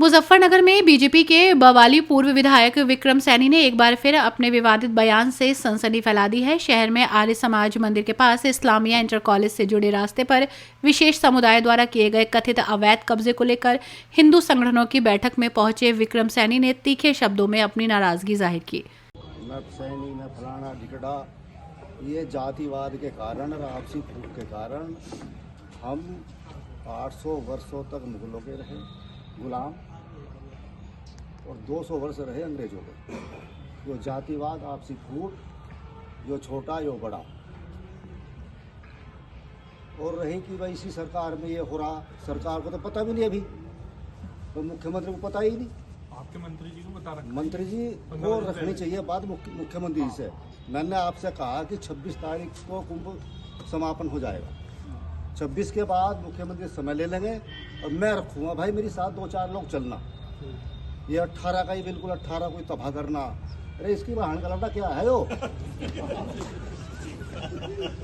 मुजफ्फरनगर में बीजेपी के बवाली पूर्व विधायक विक्रम सैनी ने एक बार फिर अपने विवादित बयान से सनसनी फैला दी है। शहर में आर्य समाज मंदिर के पास इस्लामिया इंटर कॉलेज से जुड़े रास्ते पर विशेष समुदाय द्वारा किए गए कथित अवैध कब्जे को लेकर हिंदू संगठनों की बैठक में पहुंचे विक्रम सैनी ने तीखे शब्दों में अपनी नाराजगी जाहिर की। न सैनी न फलाना ढिकड़ा, ये जातिवाद के कारण और आपसी फूट के कारण हम 800 वर्षों तक मुगलों के रहे गुलाम और 200 वर्ष रहे अंग्रेजों के। जो जातिवाद, आपसी फूट, जो छोटा यो बड़ा, और रही कि भाई इसी सरकार में ये हो रहा। सरकार को तो पता भी नहीं अभी, तो मुख्यमंत्री को पता ही नहीं। आपके मंत्री जी को बता रखा, मंत्री जी को रखनी चाहिए बात मुख्यमंत्री से। मैंने आपसे कहा कि 26 तारीख को कुंभ समापन हो जाएगा। 26 के बाद मुख्यमंत्री समय ले लेंगे और मैं रखूँगा भाई मेरे साथ 2-4 लोग चलना। ये 18 का ही बिल्कुल 18 कोई तबाह करना, अरे इसकी बहान का लौटा क्या है।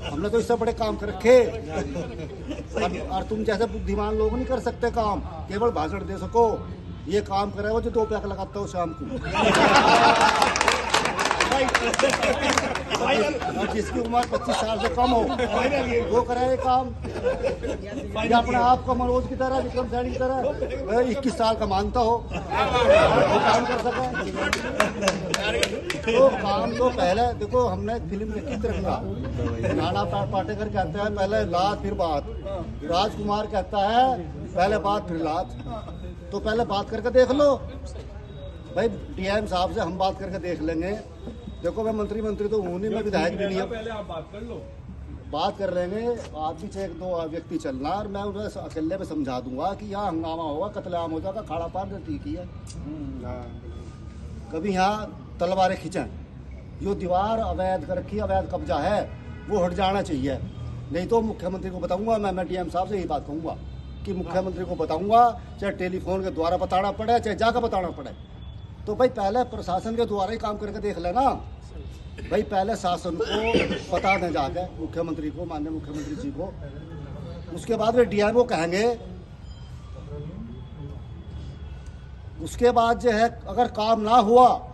हमने तो इससे बड़े काम कर रखे और तुम जैसे बुद्धिमान लोग नहीं कर सकते काम, केवल भाषण दे सको। ये काम करे वो जो 2 पैक लगाता हो शाम को और जिसकी उम्र 25 साल से कम हो वो करे ये काम। या अपने आप को मनोज की तरह, विक्रम सैनी की तरह 21 साल का मानता हो वो काम कर सके। तो काम तो पहले देखो, हमने फिल्म देखी तिरंगा, नाना पाटेकर कहता है पहले लात फिर बात, राजकुमार कहता है पहले बात फिर लात। तो पहले बात करके देख लो भाई, डीएम साहब से हम बात करके देख लेंगे। देखो मैं मंत्री तो हूँ नहीं, मैं विधायक भी नहीं हूँ। पहले आप बात कर लो, बात कर लेंगे। आप भी 1-2 व्यक्ति चलना और मैं उन्हें अकेले में समझा दूंगा कि यहाँ हंगामा होगा, कत्लेआम हो जाएगा। खाड़ा पार तो ठीक ही है, कभी यहाँ तलवारें खींचें। जो दीवार अवैध कर रखी, अवैध कब्जा है, वो हट जाना चाहिए। नहीं तो मुख्यमंत्री को बताऊंगा मैं डीएम साहब से यही बात कहूँगा कि मुख्यमंत्री को बताऊंगा, चाहे टेलीफोन के द्वारा बताना पड़े, चाहे जाकर बताना पड़े। तो भाई पहले प्रशासन के द्वारा ही काम करके देख लेना भाई। पहले शासन को बता दें जाके, मुख्यमंत्री को, माननीय मुख्यमंत्री जी को। उसके बाद वे डीएम को कहेंगे। उसके बाद जो है अगर काम ना हुआ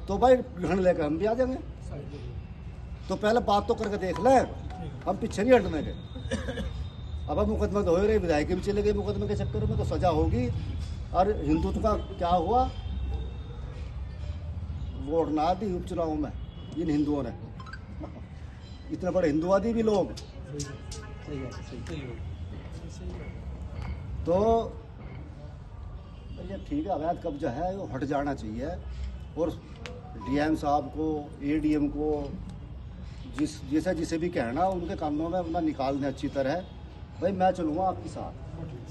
तो भाई ग्रहण लेकर हम भी आ जाएंगे। तो पहले बात तो करके देख लें, हम पीछे नहीं हटने के। अब मुकदमा तो हो रही, विधायक भी चले गए मुकदमे के चक्कर में, तो सजा होगी। और हिंदुत्व का क्या हुआ, वोट ना दी उपचुनाव में इन हिंदुओं ने। इतने बड़े हिंदुवादी भी लोग। तो ये ठीक है, अवैध कब्जा है, वो हट जाना चाहिए। और डीएम साहब को, एडीएम को, जिसे भी कहना, उनके कानों में अपना निकाल दें अच्छी तरह। भाई मैं चलूँगा आपके साथ।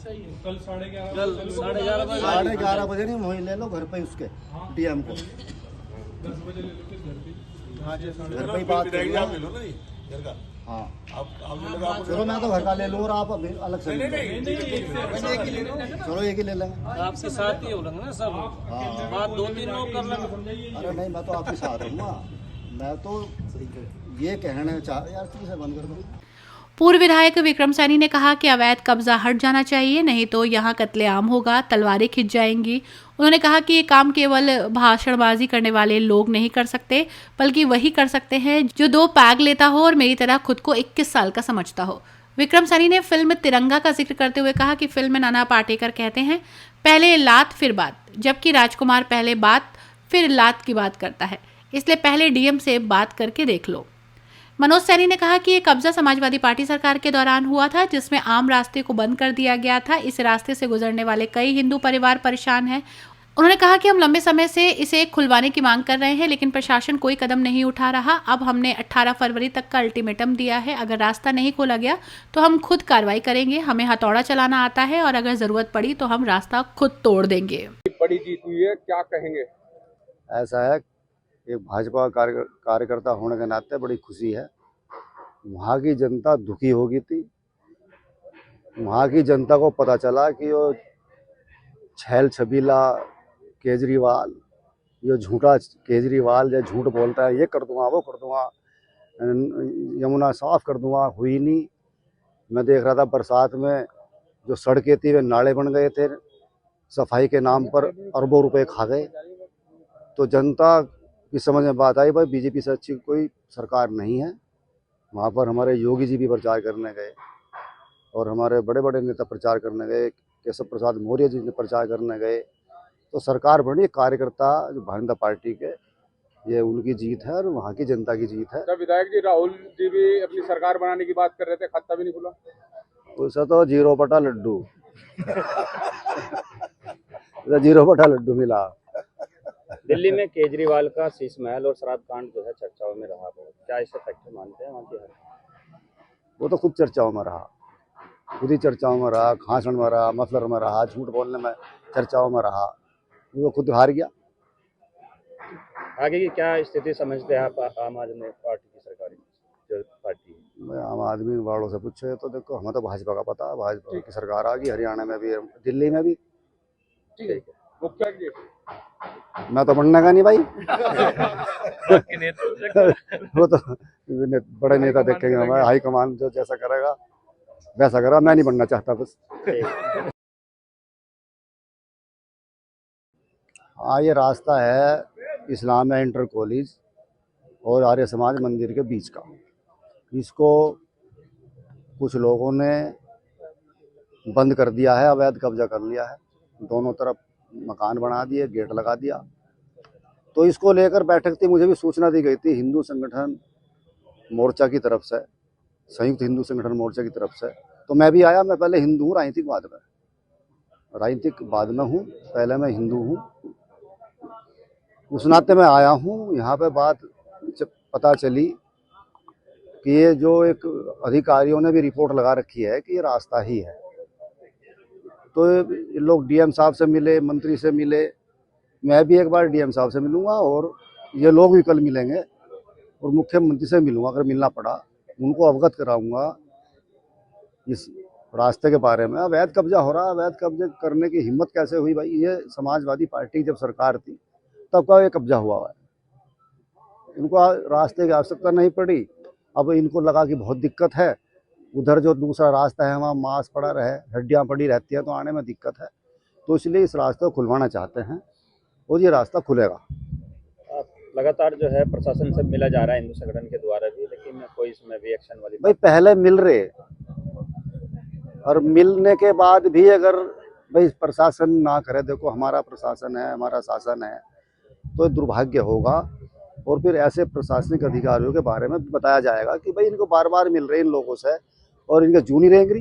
सही है। कल 11:30 बजे नहीं, वहीं ले लो घर पे उसके डीएम को। 10 बजे ले लो के घर पे। घर पे ही बात कर लो। हाँ चलो, मैं तो घर का ले लूँ और आप अलग से चलो एक ही ले लेंगे। आपके साथ ही हो लेंगे ना सब। बात 2-3 लोग कर लेंगे। अरे नहीं, मैं तो आपके साथ रहूँगा। मैं तो ये कहना चाह यार, तुम से बंद कर दो। पूर्व विधायक विक्रम सैनी ने कहा कि अवैध कब्जा हट जाना चाहिए, नहीं तो यहाँ कत्लेआम होगा, तलवारें खिंच जाएंगी। उन्होंने कहा कि ये काम केवल भाषणबाजी करने वाले लोग नहीं कर सकते, बल्कि वही कर सकते हैं जो 2 पैग लेता हो और मेरी तरह खुद को 21 साल का समझता हो। विक्रम सैनी ने फिल्म तिरंगा का जिक्र करते हुए कहा कि फिल्म में नाना पाटेकर कहते हैं पहले लात फिर बात, जबकि राजकुमार पहले बात फिर लात की बात करता है, इसलिए पहले डीएम से बात करके देख लो। मनोज सैनी ने कहा कि ये कब्जा समाजवादी पार्टी सरकार के दौरान हुआ था, जिसमें आम रास्ते को बंद कर दिया गया था। इस रास्ते से गुजरने वाले कई हिंदू परिवार परेशान हैं। उन्होंने कहा कि हम लंबे समय से इसे खुलवाने की मांग कर रहे हैं, लेकिन प्रशासन कोई कदम नहीं उठा रहा। अब हमने 18 फरवरी तक का अल्टीमेटम दिया है, अगर रास्ता नहीं खोला गया तो हम खुद कार्रवाई करेंगे। हमें हथौड़ा चलाना आता है और अगर जरूरत पड़ी तो हम रास्ता खुद तोड़ देंगे। बड़ी जीत हुई है, क्या कहेंगे? ऐसा है, एक भाजपा कार्यकर्ता होने के नाते बड़ी खुशी है। वहाँ की जनता दुखी हो गई थी। वहाँ की जनता को पता चला कि वो छैल छबीला केजरीवाल, ये झूठा केजरीवाल जो झूठ बोलता है, ये कर दूंगा, वो कर दूंगा, यमुना साफ कर दूंगा, हुई नहीं। मैं देख रहा था बरसात में जो सड़कें थी वे नाले बन गए थे, सफाई के नाम पर अरबों रुपए खा गए। तो जनता की समझ में बात आई, भाई बीजेपी से अच्छी कोई सरकार नहीं है। वहाँ पर हमारे योगी जी भी प्रचार करने गए और हमारे बड़े बड़े नेता प्रचार करने गए, केशव प्रसाद मौर्य जी ने प्रचार करने गए। तो सरकार बनी, कार्यकर्ता जो भारतीय जनता पार्टी के, ये उनकी जीत है और वहाँ की जनता की जीत है। विधायक जी राहुल जी भी अपनी सरकार बनाने की बात कर रहे थे, खाता भी नहीं खुला। उससे तो 0 लड्डू 0 लड्डू मिला। दिल्ली में केजरीवाल का शीश महल और शराब कांड जो है चर्चाओं में रहा है, क्या इसे फैक्टर मानते हैं वहाँ की? वो तो खुद चर्चाओं में रहा, खुद ही चर्चाओं में रहा, भाषण में रहा, मफलर में रहा, झूठ बोलने में चर्चाओं में रहा, वो खुद हार गया। आगे की क्या स्थिति समझते हैं आप आम आदमी पार्टी की सरकारी जो पार्टी है? मैं आम आदमी वालों से पूछे तो देखो, हमें तो भाजपा का पता है, भाजपा की सरकार आ गई, हरियाणा में भी, दिल्ली में भी। ठीक है, मुख्य जी मैं तो बनने का नहीं भाई। वो तो बड़े नेता देखेंगे, हमारे हाईकमान जो जैसा करेगा वैसा करेगा, मैं नहीं बनना चाहता बस। हाँ, ये रास्ता है इस्लामिया इंटर कॉलेज और आर्य समाज मंदिर के बीच का। इसको कुछ लोगों ने बंद कर दिया है, अवैध कब्जा कर लिया है, दोनों तरफ मकान बना दिए, गेट लगा दिया। तो इसको लेकर बैठक थी, मुझे भी सूचना दी गई थी हिंदू संगठन मोर्चा की तरफ से, संयुक्त हिंदू संगठन मोर्चा की तरफ से। तो मैं भी आया। मैं पहले हिंदू हूँ, राजनीतिक बाद में हूँ, पहले मैं हिंदू हूँ। उस नाते मैं आया हूँ। यहाँ पे बात पता चली कि ये जो एक अधिकारियों ने भी रिपोर्ट लगा रखी है कि ये रास्ता ही है। तो ये लोग डीएम साहब से मिले, मंत्री से मिले, मैं भी एक बार डीएम साहब से मिलूंगा और ये लोग भी कल मिलेंगे और मुख्यमंत्री से मिलूंगा, अगर मिलना पड़ा उनको अवगत कराऊंगा इस रास्ते के बारे में। अवैध कब्जा हो रहा है, अवैध कब्जे करने की हिम्मत कैसे हुई भाई? ये समाजवादी पार्टी जब सरकार थी तब का ये कब्जा हुआ है, इनको रास्ते की आवश्यकता नहीं पड़ी। अब इनको लगा कि बहुत दिक्कत है, उधर जो दूसरा रास्ता है वहाँ मांस पड़ा रहे, हड्डियाँ पड़ी रहती है, तो आने में दिक्कत है। तो इसलिए इस रास्ते को खुलवाना चाहते हैं और ये रास्ता खुलेगा। लगातार जो है प्रशासन से मिला जा रहा है हिंदू संगठन के द्वारा भी, लेकिन कोई इसमें भी एक्शन वाली भाई पहले मिल रहे और मिलने के बाद भी अगर भाई प्रशासन ना करे, देखो हमारा प्रशासन है, हमारा शासन है, तो दुर्भाग्य होगा। और फिर ऐसे प्रशासनिक अधिकारियों के बारे में बताया जाएगा कि भाई इनको बार बार मिल रहे इन लोगों से और इनके जूनी रेंगरी,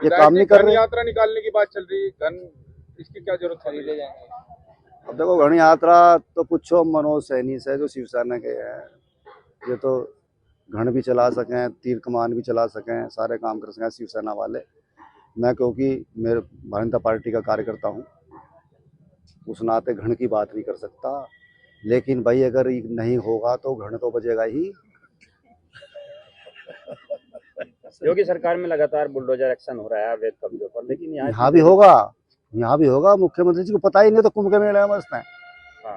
ये काम नहीं कर रहे। यात्रा निकालने की बात चल रही, धन इसकी क्या जरूरत खरीदे जाएंगे? अब देखो घन यात्रा तो पूछो मनोज सैनी से जो शिवसेना के हैं, ये तो घन भी चला सकें, तीर कमान भी चला सकें, सारे काम कर सकें शिवसेना वाले। मैं क्योंकि मेरे भारतीय जनता पार्टी का कार्यकर्ता हूँ, उस नाते घन की बात नहीं कर सकता। लेकिन भाई अगर नहीं होगा तो घन तो बजेगा ही। योगी सरकार में लगातार बुलडोजर एक्शन हो रहा है अवैध कब्जों पर, लेकिन यहाँ भी होगा, यहाँ भी होगा। मुख्यमंत्री जी को पता ही नहीं तो कुंभ के मेले में मस्त है।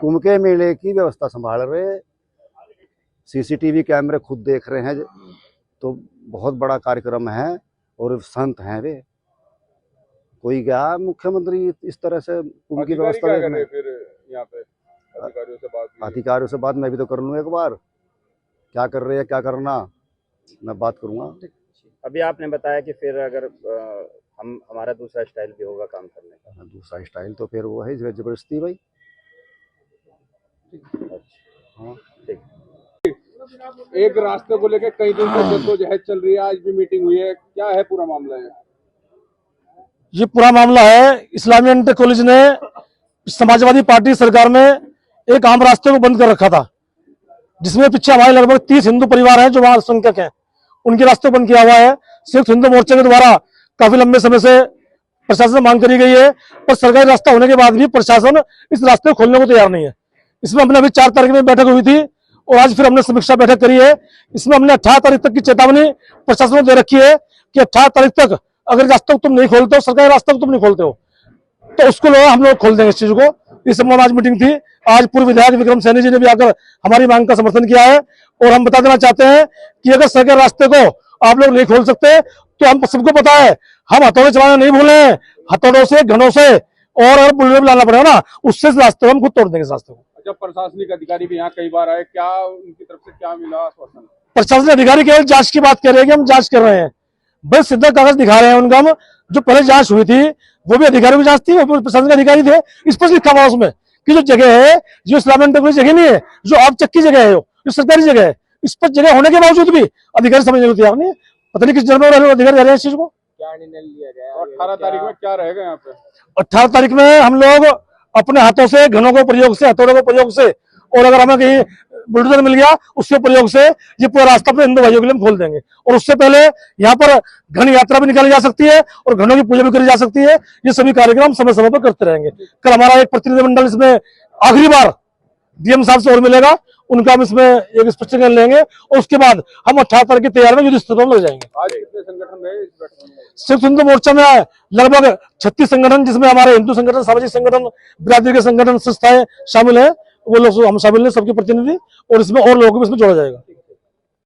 कुंभ के मेले की व्यवस्था संभाल रहे, सीसीटीवी कैमरे खुद देख रहे हैं, तो बहुत बड़ा कार्यक्रम है और संत हैं वे। कोई गया मुख्यमंत्री इस तरह से कुंभ की व्यवस्था देखने? फिर यहाँ पे अधिकारियों से बात मैं भी तो कर लूँ एक बार, क्या कर रहे हैं, क्या करना, मैं बात करूँगा। अभी आपने बताया कि फिर अगर हमारा दूसरा स्टाइल भी होगा काम करने का। दूसरा स्टाइल तो फिर वो है जबरदस्ती भाई। हाँ ठीक। एक रास्ते को लेकर कई दिन से जद्दोजहद चल रही है, आज भी मीटिंग हुई है, क्या है पूरा मामला? है ये पूरा मामला है, इस्लामिया इंटर कॉलेज ने समाजवादी पार्टी सरकार में एक आम रास्ते को बंद कर रखा था, जिसमें पीछे हमारे लगभग 30 हिंदू परिवार हैं जो वहां अल्पसंख्यक हैं, उनके रास्ते को बंद किया हुआ है। संयुक्त हिंदू मोर्चे के द्वारा काफी लंबे समय से प्रशासन से मांग करी गई है, पर सरकारी रास्ता होने के बाद भी प्रशासन इस रास्ते को खोलने को तैयार नहीं है। इसमें हमने अभी 4 तारीख में बैठक हुई थी और आज फिर हमने समीक्षा बैठक करी है। इसमें हमने 18 तारीख तक की चेतावनी प्रशासन को दे रखी है कि 18 तारीख तक अगर रास्ते को तुम नहीं खोलते हो, सरकारी रास्ते को तुम नहीं खोलते हो, तो उसको हम लोग खोल देंगे इस चीज को। इस संबंध में आज मीटिंग थी। आज पूर्व विधायक विक्रम सैनी जी ने भी आकर हमारी मांग का समर्थन किया है और हम बता देना चाहते हैं कि अगर सरकारी रास्ते को आप लोग नहीं खोल सकते तो हम सबको पता है, हम हथौड़े चलाना नहीं भूले हैं। हथौड़ों से, घनों से और अगर बुलडोजर लाना पड़ेगा ना, उससे इस रास्ते को हम खुद तोड़ देंगे इस रास्ते को। अच्छा, प्रशासनिक अधिकारी भी यहाँ कई बार आए, क्या उनकी तरफ से क्या मिला आश्वासन? प्रशासनिक अधिकारी केवल जांच की बात कर रहे हैं कि हम जांच कर रहे हैं, बस सीधा कागज दिखा रहे हैं उनका। हम जो पहले जांच हुई थी वो भी अधिकारियों की जांच थी, वो प्रशासनिक अधिकारी थे, इस पर लिखा हुआ उसमें कि जो जगह है, जो इस्लामिक टेक्नोलॉजी जगह नहीं है, जो आवश्यक की जगह है, जो सरकारी जगह है, इस पर जगह होने के बावजूद भी अधिकारी समझने को तैयार नहीं है। पता नहीं किस जन्म में अधिकारी रह रहे हैं इस चीज को। क्या निर्णय लिया गया? 18 तारीख में क्या रहेगा यहाँ पे? 18 तारीख में हम लोग अपने हाथों से, घनों के प्रयोग से, हथौड़ों के प्रयोग से, और अगर हमें कहीं बुलडोजर मिल गया उसके प्रयोग से ये पूरा रास्ता अपने हिंदू भाइयों के लिए हम खोल देंगे। और उससे पहले यहाँ पर घन यात्रा भी निकाली जा सकती है और घनों की पूजा भी करी जा सकती है। ये सभी कार्यक्रम समय समय पर करते रहेंगे। कल हमारा एक प्रतिनिधिमंडल इसमें आखिरी बार डीएम साहब से और मिलेगा, उनका हम इसमें एक स्पष्टीकरण लेंगे और उसके बाद हम 18 तारीख की तैयारी में युद्ध स्तर पर लग जाएंगे। आज कितने संगठन रहे इस बैठक में? सिर्फ हिंदू मोर्चा में लगभग 36 संगठन, जिसमें हमारे हिंदू संगठन, सामाजिक संगठन, बिरादरी के संगठन, संस्थाएं शामिल है। वो लोग हम शामिल हैं, सबके प्रतिनिधि, और इसमें और लोगों को इसमें जोड़ा जाएगा।